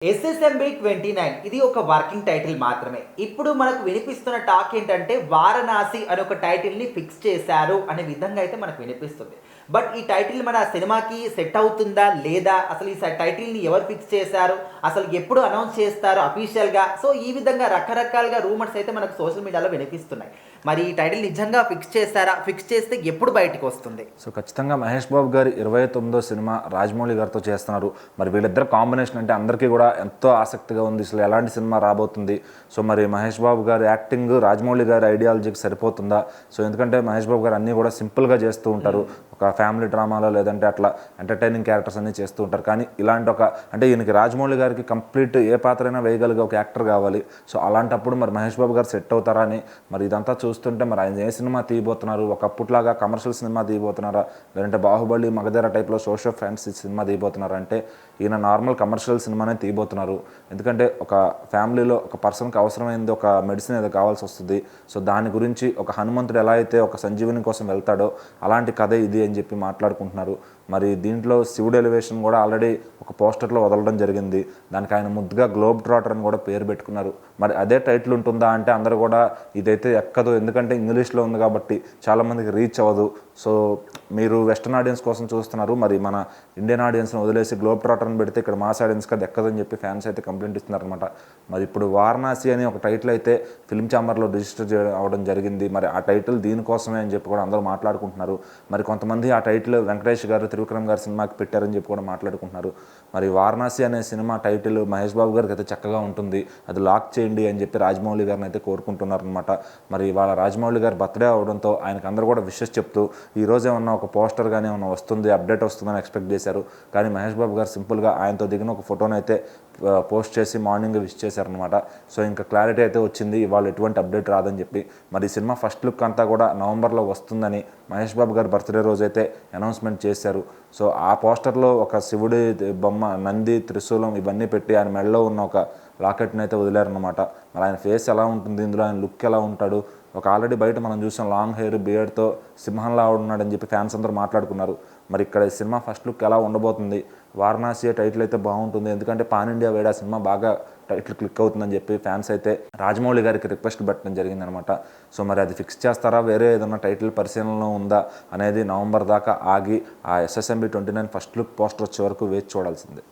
SSMB 29 ఇది ఒక working title మాత్రమే. ఇప్పుడు మనకు వినిపిస్తున్న టాక్ ఏంటంటే వారణాసి అనే ఒక టైటిల్‌ని ఫిక్స్ చేశారు అనే విధంగా అయితే మనకు వినిపిస్తుంది. బట్ ఈ టైటిల్ మన సినిమాకి సెట్ అవుతుందా? లేదా? అసలు ఈ టైటిల్‌ని ఎవరు ఫిక్స్ చేశారు? అసలు ఎప్పుడు అనౌన్స్ చేస్తారు అఫీషియల్‌గా? సో, ఈ విధంగా రకరకాలుగా రూమర్స్ అయితే మనకు సోషల్ మీడియాలో వినిపిస్తున్నాయి. మరి ఈ టైటిల్ నిజంగా ఫిక్స్ చేశారా? ఫిక్స్ చేస్తే ఎప్పుడు బయటికొస్తుంది? సో ఖచ్చితంగా మహేష్ బాబు గారి 29వ సినిమా రాజమౌళి గారితో చేస్తున్నారు. మరి వీళ్ళిద్దరు కాంబినేషన్ అంటే అందరికీ కూడా ఎంతో ఆసక్తిగా ఉంది. అసలు ఎలాంటి సినిమా రాబోతుంది? సో మరి మహేష్ బాబు గారి యాక్టింగ్ రాజమౌళి గారి ఐడియాలజీకి సరిపోతుందా? సో ఎందుకంటే మహేష్ బాబు గారు అన్నీ కూడా సింపుల్గా చేస్తూ ఉంటారు. ఒక ఫ్యామిలీ డ్రామాలో లేదంటే అట్లా ఎంటర్టైనింగ్ క్యారెక్టర్స్ అన్నీ చేస్తూ ఉంటారు. కానీ ఇలాంటి అంటే ఈయనకి రాజమౌళి గారికి కంప్లీట్ ఏ పాత్ర అయినా వేయగలిగే ఒక యాక్టర్ కావాలి. సో అలాంటప్పుడు మరి మహేష్ బాబు గారు సెట్ అవుతారా అని మరి ఇదంతా చూస్తుంటే మరి ఆయన ఏ సినిమా తీయబోతున్నారు? ఒకప్పుట్లాగా కమర్షియల్ సినిమా తీయబోతున్నారా, లేదంటే బాహుబలి మగధీర టైప్లో సోషల్ ఫ్యాన్సీ సినిమా తీయబోతున్నారు అంటే ఈయన నార్మల్ కమర్షియల్ సినిమానే తీయబోతున్నారు. ఎందుకంటే ఒక ఫ్యామిలీలో ఒక పర్సన్కి అవసరమైంది ఒక మెడిసిన్ ఏదో కావాల్సి వస్తుంది. సో దాని గురించి ఒక హనుమంతుడు ఎలా అయితే ఒక సంజీవిని కోసం వెళ్తాడో అలాంటి కథ ఇది అని చెప్పి మాట్లాడుకుంటున్నారు. మరి దీంట్లో శివుడు ఎలివేషన్ కూడా ఆల్రెడీ ఒక పోస్టర్లో వదలడం జరిగింది. దానికి ఆయన ముద్దుగా గ్లోబ్ ట్రాటర్ అని కూడా పేరు పెట్టుకున్నారు. మరి అదే టైటిల్ ఉంటుందా అంటే అందరూ కూడా ఇదైతే ఎక్కదు, ఎందుకంటే ఇంగ్లీష్లో ఉంది కాబట్టి చాలామందికి రీచ్ అవ్వదు. సో మీరు వెస్టర్న్ ఆడియన్స్ కోసం చూస్తున్నారు, మరి మన ఇండియన్ ఆడియన్స్ని వదిలేసి గ్లోబ్ ట్రాటర్ని పెడితే ఇక్కడ మాస్ ఆడియన్స్కి అది ఎక్కదని చెప్పి ఫ్యాన్స్ అయితే కంప్లైంట్ ఇస్తున్నారనమాట. మరి ఇప్పుడు వారణాసి అని ఒక టైటిల్ అయితే ఫిల్మ్ ఛాంబర్లో రిజిస్టర్ అవ్వడం జరిగింది. మరి ఆ టైటిల్ దీనికోసమే అని చెప్పి కూడా అందరూ మాట్లాడుకుంటున్నారు. మరి కొంతమంది ఆ టైటిల్ వెంకటేష్ గారు త్రివిక్రమ్ గారి సినిమాకి పెట్టారని చెప్పి కూడా మాట్లాడుకుంటున్నారు. మరి వారణాసి అనే సినిమా టైటిల్ మహేష్ బాబు గారికి అయితే చక్కగా ఉంటుంది, అది లాక్ చేయండి అని చెప్పి రాజమౌళి గారిని అయితే కోరుకుంటున్నారనమాట. మరి వాళ్ళ రాజమౌళి గారి బర్త్డే అవడంతో ఆయనకు అందరూ కూడా విషెస్ చెప్తూ ఈరోజు ఏమన్నా ఒక పోస్టర్ కానీ ఏమన్నా వస్తుంది, అప్డేట్ వస్తుందని ఎక్స్పెక్ట్ చేశారు. కానీ మహేష్ బాబు గారు సింపుల్గా ఆయనతో దిగిన ఒక ఫోటోని అయితే పోస్ట్ చేసి మార్నింగ్ విష్ చేశారనమాట. సో ఇంకా క్లారిటీ అయితే వచ్చింది, ఇవాళ ఎటువంటి అప్డేట్ రాదని చెప్పి. మరి ఈ సినిమా ఫస్ట్ లుక్ అంతా కూడా నవంబర్లో వస్తుందని మహేష్ బాబు గారు బర్త్డే రోజు అయితే అనౌన్స్మెంట్ చేశారు. సో ఆ పోస్టర్లో ఒక శివుడి బొమ్మ, నంది, త్రిశూలం ఇవన్నీ పెట్టి ఆయన మెడలో ఉన్న ఒక లాకెట్ని అయితే వదిలేరనమాట. మరి ఆయన ఫేస్ ఎలా ఉంటుంది, ఇందులో ఆయన లుక్ ఎలా ఉంటాడు, ఒక ఆల్రెడీ బయట మనం చూసాం లాంగ్ హెయిర్ బియర్డ్తో సింహంలా ఉన్నాడని చెప్పి ఫ్యాన్స్ అందరూ మాట్లాడుకున్నారు. మరి ఇక్కడ ఈ సినిమా ఫస్ట్ లుక్ ఎలా ఉండబోతుంది? వారణాసి టైటిల్ అయితే బాగుంటుంది, ఎందుకంటే పాన్ ఇండియా వేడా సినిమా బాగా టైటిల్ క్లిక్ అవుతుందని చెప్పి ఫ్యాన్స్ అయితే రాజమౌళి గారికి రిక్వెస్ట్ పెట్టడం జరిగిందనమాట. సో మరి అది ఫిక్స్ చేస్తారా, వేరే ఏదైనా టైటిల్ పరిశీలనలో ఉందా అనేది నవంబర్ దాకా ఆగి ఆ ఎస్ఎస్ఎంబి 29 ఫస్ట్ లుక్ పోస్టర్ వచ్చే వరకు వేచి చూడాల్సిందే.